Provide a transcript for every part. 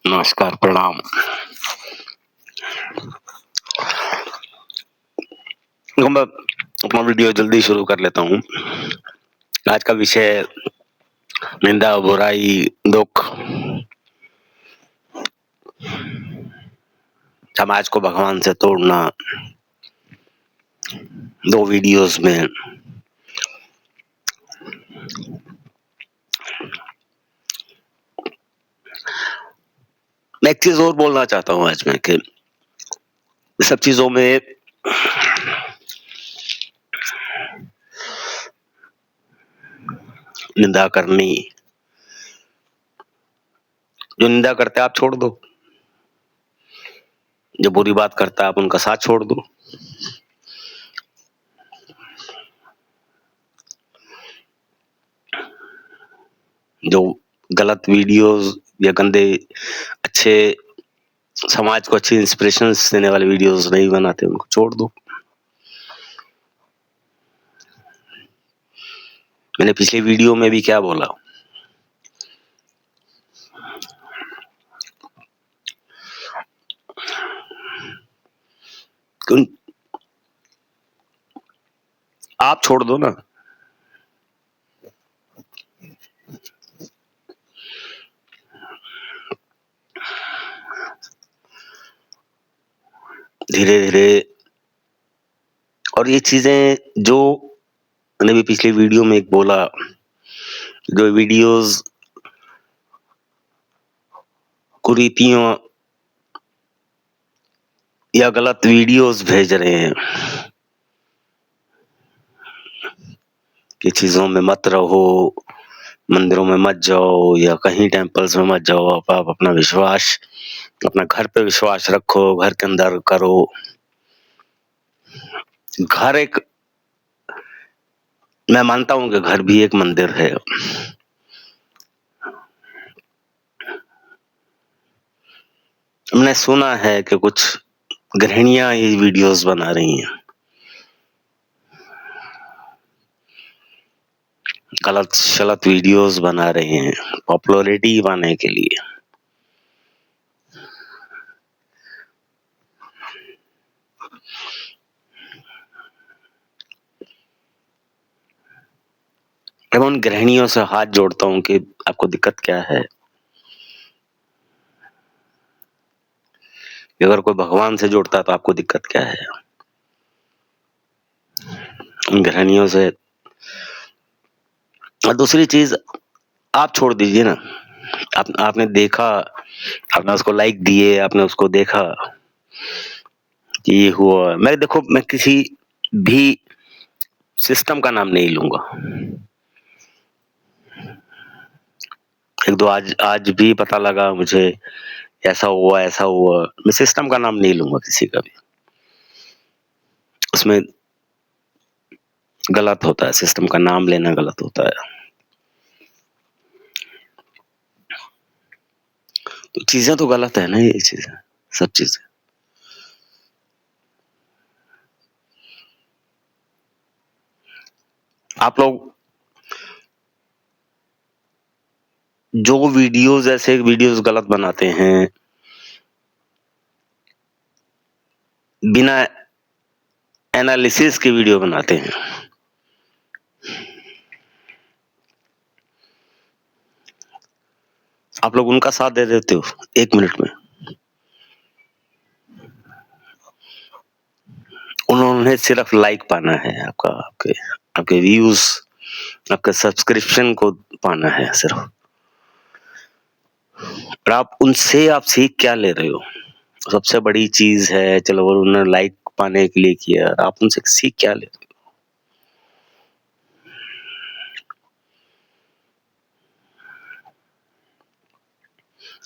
नमस्कार, प्रणाम। तो मैं अपना वीडियो जल्दी शुरू कर लेता हूँ। आज का विषय निंदा, बुराई, दुख, समाज को भगवान से तोड़ना। 2 वीडियोज़ में मैं एक चीज़ और बोलना चाहता हूँ आज मैं कि सब चीज़ों में निंदा करनी, जो निंदा करते हैं आप छोड़ दो। जो बुरी बात करता है आप उनका साथ छोड़ दो। जो गलत वीडियोज़ या गंदे अच्छे समाज को अच्छी इंस्पिरेशंस देने वाले वीडियोज़ नहीं बनाते, उनको छोड़ दो। मैंने पिछले वीडियो में भी क्या बोला? आप छोड़ दो ना। धीरे-धीरे और ये चीज़ें जो मैंने भी पिछले वीडियो में एक बोला, जो वीडियोज़ कुरीतियों या गलत वीडियोज़ भेज रहे हैं कि चीज़ों में मत रहो, मंदिरों में मत जाओ या कहीं टेम्पल्स में मत जाओ। आप अपना विश्वास, अपना घर पे विश्वास रखो, घर के अंदर करो। घर एक मैं मानता हूँ कि घर भी एक मंदिर है। हमने सुना है कि कुछ गृहिणियाँ ये वीडियोज़ बना रही हैं। गलत-सलत वीडियोज़ बना रहे हैं, पॉपुलैरिटी पाने के लिए। मैं उन गृहिणियों से हाथ जोड़ता हूँ कि आपको दिक्कत क्या है? अगर कोई भगवान से जोड़ता है तो आपको दिक्कत क्या है? उन गृहिणियों से और दूसरी चीज़ आप छोड़ दीजिए ना। आपने देखा, आपने उसको लाइक दिए, आपने उसको देखा कि ये हुआ। मैं किसी भी सिस्टम का नाम नहीं लूँगा। एक दो आज भी पता लगा मुझे ऐसा हुआ। मैं सिस्टम का नाम नहीं लूँगा किसी का भी। उसमें गलत होता है, सिस्टम का नाम लेना गलत होता है। तो चीज़ें तो गलत है ना, ये चीज़ें, सब चीज़ें। आप लोग जो वीडियोज़ ऐसे वीडियोज़ गलत बनाते हैं, बिना एनालिसिस के वीडियो बनाते हैं। आप लोग उनका साथ दे देते हो 1 मिनट में। उन्होंने सिर्फ लाइक पाना है आपका, आपके व्यूज़, आपके सब्सक्रिप्शन को पाना है सिर्फ। और आप सीख क्या ले रहे हो? सबसे बड़ी चीज़ है, चलो वो उन्होंने लाइक पाने के लिए किया, आप उनसे सीख क्या ले रहे हो?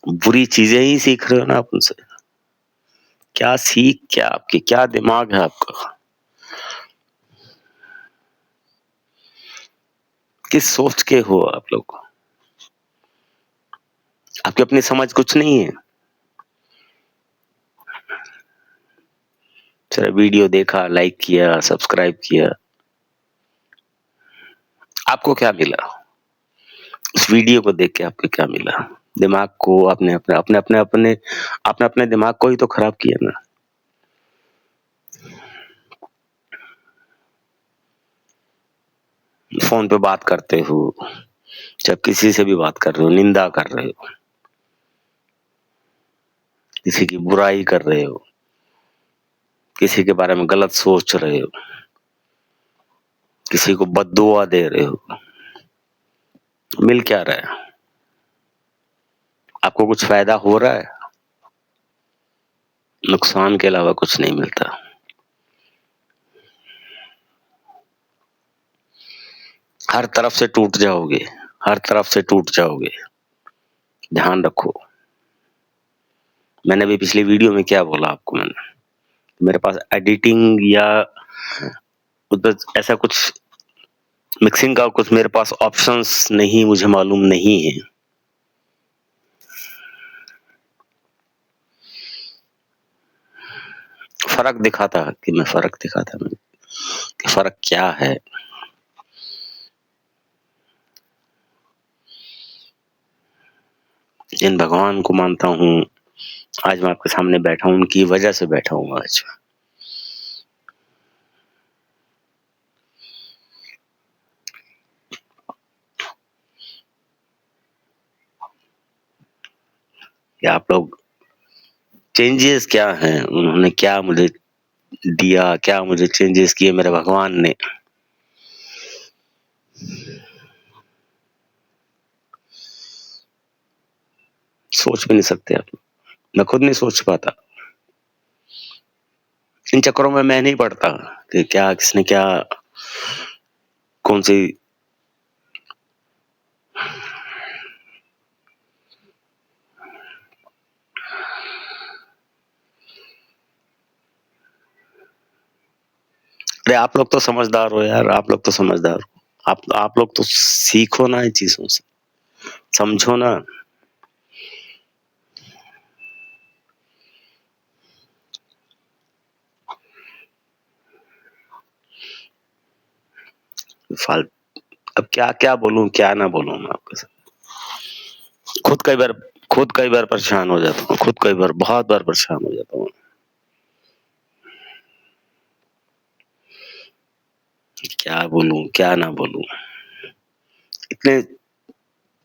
बुरी चीज़ें ही सीख रहे हो ना आप उनसे। क्या दिमाग है आपका? किस सोच के हो आप लोग? आपकी अपनी समझ कुछ नहीं है। चलो वीडियो देखा, लाइक किया, सब्सक्राइब किया। आपको क्या मिला? उस वीडियो को देख के आपको क्या मिला? दिमाग को आपने अपने दिमाग को ही तो खराब किया ना। फ़ोन पे बात करते हो, चाहे किसी से भी बात कर रहे हो, निंदा कर रहे हो, किसी की बुराई कर रहे हो, किसी के बारे में गलत सोच रहे हो, किसी को बद्दुआ दे रहे हो, मिल क्या रहा है? आपको कुछ फ़ायदा हो रहा है? नुकसान के अलावा कुछ नहीं मिलता। हर तरफ से टूट जाओगे, हर तरफ से टूट जाओगे। ध्यान रखो। मैंने अभी पिछली वीडियो में क्या बोला आपको मैंने? मेरे पास एडिटिंग या उधर ऐसा कुछ मिक्सिंग का कुछ मेरे पास ऑप्शंस नहीं, मुझे मालूम नहीं है। फ़र्क दिखाता कि मैं फ़र्क दिखाता मैं कि फ़र्क क्या है? जिन भगवान को मानता हूँ, आज मैं आपके सामने बैठा हूँ, उनकी वजह से बैठा हूँ आज। कि आप लोग चेंजेस क्या हैं? उन्होंने क्या मुझे दिया? क्या मुझे चेंजेस किए मेरे भगवान ने? सोच भी नहीं सकते आप। मैं खुद नहीं सोच पाता। इन चक्करों में मैं नहीं पड़ता कि क्या किसने क्या कौन-सी अरे आप लोग तो समझदार हो यार, आप लोग तो समझदार हो। आप लोग तो सीखो ना इन चीज़ों से, समझो ना। फाल अब क्या-क्या बोलूँ, क्या ना बोलूँ मैं आपके साथ? खुद कई बार खुद कई बार परेशान हो जाता हूँ, खुद कई बार बहुत बार परेशान हो जाता हूँ। क्या बोलूँ, क्या ना बोलूँ? इतने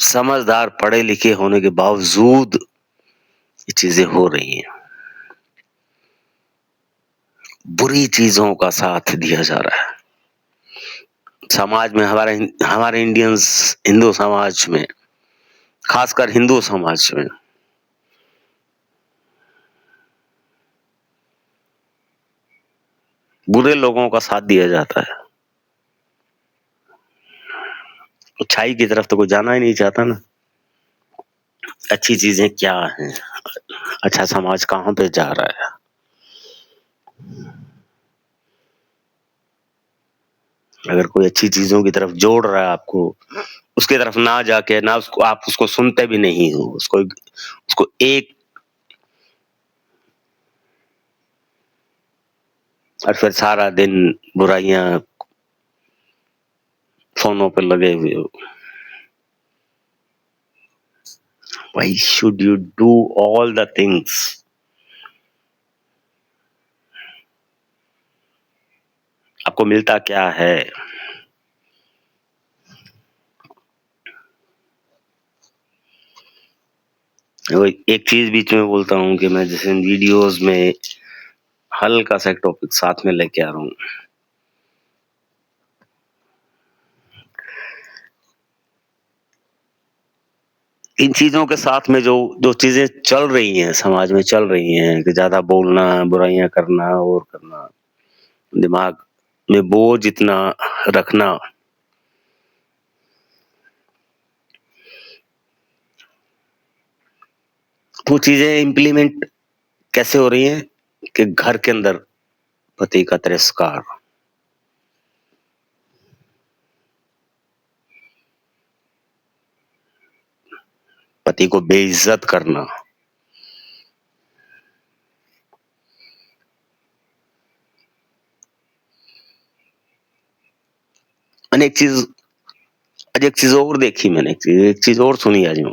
समझदार पढ़े-लिखे होने के बावजूद ये चीज़ें हो रही हैं। बुरी चीज़ों का साथ दिया जा रहा है। समाज में हमारे इंडियंस हिंदू समाज में, खासकर हिंदू समाज में बुरे लोगों का साथ दिया जाता है। अच्छाई की तरफ तो कोई जाना ही नहीं चाहता ना। अच्छी चीज़ें क्या हैं? अच्छा समाज कहाँ पे जा रहा है? अगर कोई अच्छी चीज़ों की तरफ जोड़ रहा है आपको, उसकी तरफ ना जाके ना उसको आप उसको सुनते भी नहीं हो। उसको एक और फिर सारा दिन बुराइयाँ फ़ोनों पे लगे हुए हो। Why should you do all the things? आपको मिलता क्या है? वही एक चीज़ बीच में बोलता हूँ कि मैं जैसे इन वीडियोज़ में हल्का-सा एक टॉपिक साथ में लेके आ रहा हूँ। इन चीज़ों के साथ में जो जो चीज़ें चल रही हैं, समाज में चल रही हैं कि ज़्यादा बोलना, बुराइयाँ करना और करना, दिमाग में बोझ इतना रखना, वो चीज़ें इम्प्लीमेंट कैसे हो रही हैं कि घर के अंदर पति का तिरस्कार, पति को बेइज़्ज़त करना। अनेक चीज़ आज एक चीज और देखी मैंने, एक चीज और सुनी आज मैं,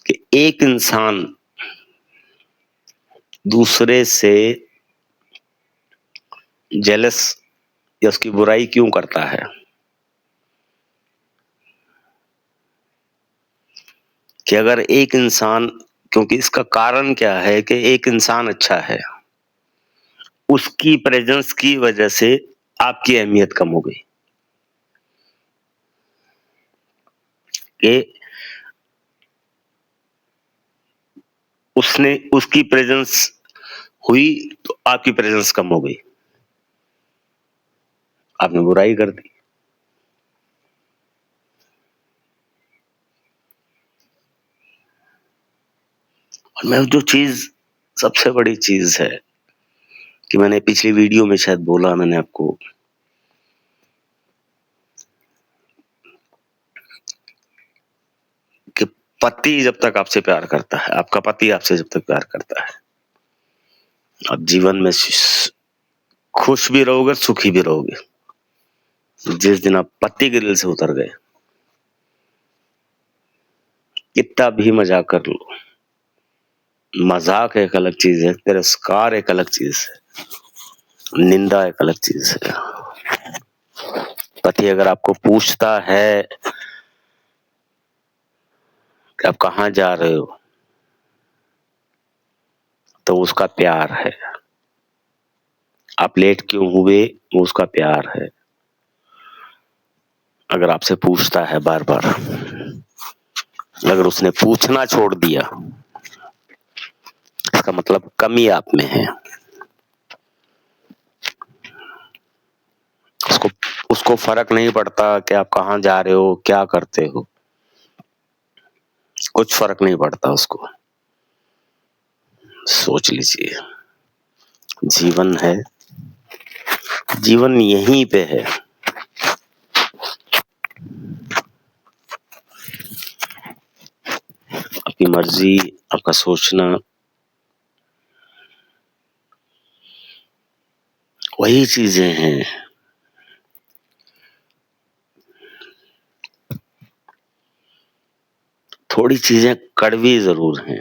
कि एक इंसान दूसरे से जेलस या उसकी बुराई क्यों करता है? कि अगर एक इंसान, क्योंकि इसका कारण क्या है कि एक इंसान अच्छा है, उसकी प्रेजेंस की वजह से आपकी अहमियत कम हो गई, कि उसकी प्रेजेंस हुई तो आपकी प्रेजेंस कम हो गई, आपने बुराई कर दी। और मैं जो चीज, सबसे बड़ी चीज है कि मैंने पिछली वीडियो में शायद बोला मैंने आपको, कि पति जब तक आपसे प्यार करता है, आपका पति आपसे जब तक प्यार करता है, आप जीवन में खुश भी रहोगे, सुखी भी रहोगे। जिस दिन आप पति के दिल से उतर गए, कितना भी मजाक कर लो, मजाक एक अलग चीज है, तिरस्कार एक अलग चीज है, निंदा एक अलग चीज है। पति अगर आपको पूछता है कि आप कहाँ जा रहे हो, तो उसका प्यार है। आप लेट क्यों हुए, वो उसका प्यार है। अगर आपसे पूछता है बार बार, अगर उसने पूछना छोड़ दिया, इसका मतलब कमी आप में है। उसको फर्क नहीं पड़ता कि आप कहाँ जा रहे हो, क्या करते हो, कुछ फर्क नहीं पड़ता उसको। सोच लीजिए, जीवन है, जीवन यहीं पे है। आपकी मर्जी, आपका सोचना, वही चीजें हैं। थोड़ी चीजें कड़वी जरूर हैं।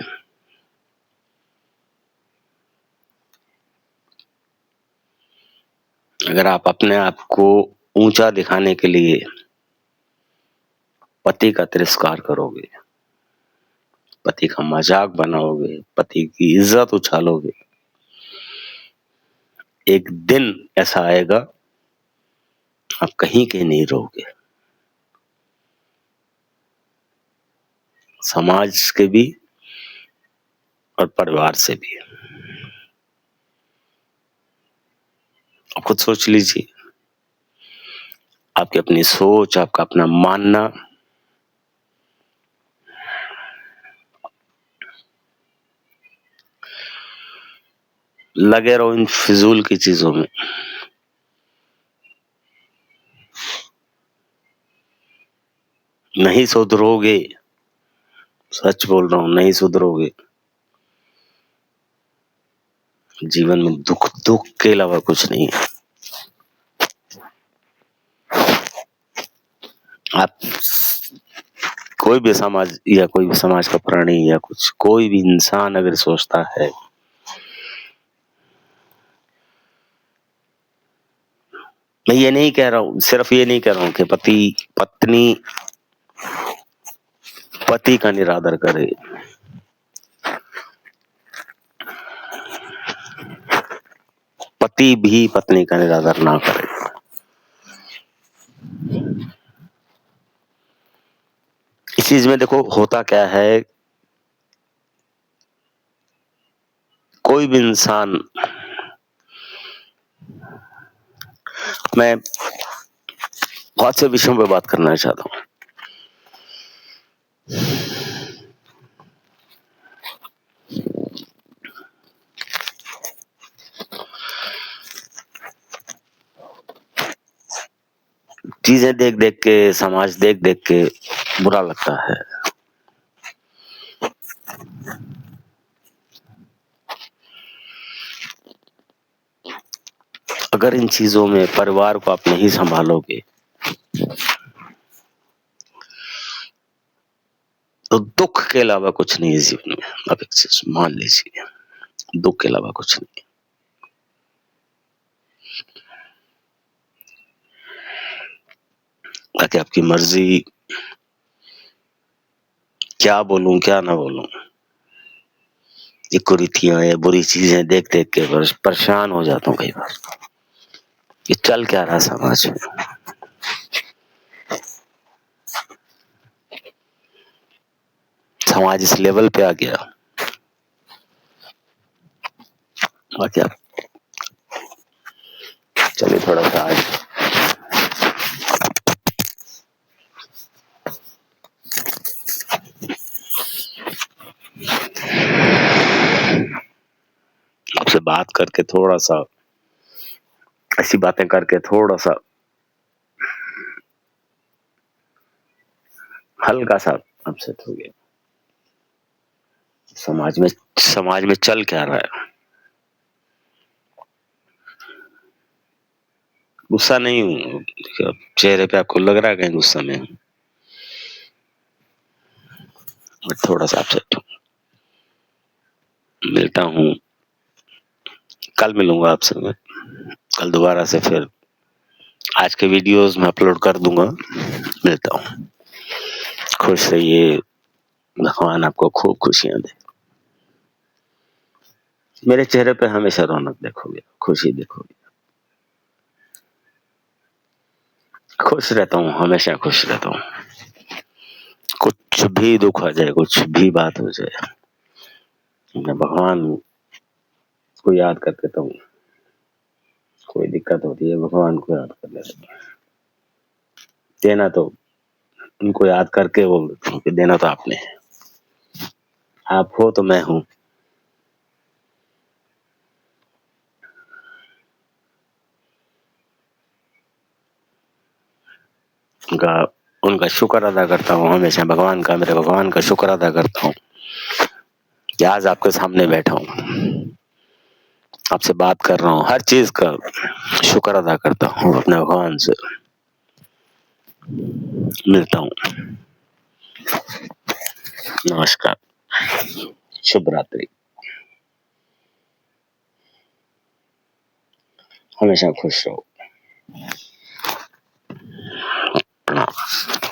अगर आप अपने आप को ऊंचा दिखाने के लिए पति का तिरस्कार करोगे, पति का मजाक बनाओगे, पति की इज्जत उछालोगे, एक दिन ऐसा आएगा आप कहीं के नहीं रहोगे, समाज के भी और परिवार से भी। आप खुद सोच लीजिए, आपकी अपनी सोच, आपका अपना मानना, लगे रहो इन फिजूल की चीजों में। नहीं सुधरोगे, सच बोल रहा हूं, नहीं सुधरोगे। जीवन में दुख दुख के अलावा कुछ नहीं है। आप कोई भी समाज या कोई भी समाज का प्राणी या कुछ, कोई भी इंसान अगर सोचता है, मैं ये नहीं कह रहा हूं, सिर्फ ये नहीं कह रहा हूं कि पत्नी पति का निरादर करे, पति भी पत्नी का निरादर ना करे। इस चीज में देखो होता क्या है, कोई भी इंसान, मैं बहुत से विषयों पे बात करना चाहता हूं। चीजें देख देख के, समाज देख देख के बुरा लगता है। अगर इन चीजों में परिवार को आप नहीं संभालोगे तो दुख के अलावा कुछ नहीं है जीवन में। आप एक चीज मान लीजिए, दुख के अलावा कुछ नहीं। ताकि आपकी मर्जी, क्या बोलूं क्या ना बोलूं, ये कुरीतियां या बुरी चीजें देख देख के परेशान हो जाता हूँ कई बार। ये चल क्या रहा समाज में। समाज इस लेवल पे आ गया। बाकी आप चलिए थोड़ा सा आज आपसे बात करके, थोड़ा सा ऐसी बातें करके थोड़ा सा हल्का सा अपसेट हो गया। समाज में चल क्या रहा है। गुस्सा नहीं हूँ, चेहरे पे आपको लग रहा है कहीं गुस्सा में, बट थोड़ा सा अपसेट हूँ। मिलता हूँ, कल मिलूंगा आपसे मैं। कल दोबारा से फिर आज के वीडियोस में अपलोड कर दूंगा। मिलता हूँ। खुश रहिए, भगवान आपको खूब खुशियां दे। मेरे चेहरे पे हमेशा रौनक देखोगे, खुशी देखोगे। खुश रहता हूँ, हमेशा खुश रहता हूँ। कुछ भी दुख आ जाए, कुछ भी बात हो जाए, मैं भगवान को याद कर लेता हूँ। कोई दिक्कत होती है, भगवान को याद कर लेता हूँ। देना तो उनको याद करके बोल देता हूँ कि देना तो आपने है। आप हो तो मैं हूँ। उनका शुक्र अदा करता हूँ हमेशा। भगवान का, मेरे भगवान का शुक्र अदा करता हूँ कि आज आपके सामने बैठा हूँ, आपसे बात कर रहा हूँ। हर चीज का शुक्र अदा करता हूँ अपने भगवान से। मिलता हूँ। नमस्कार, शुभ रात्रि। हमेशा खुश रहो। प्रणाम।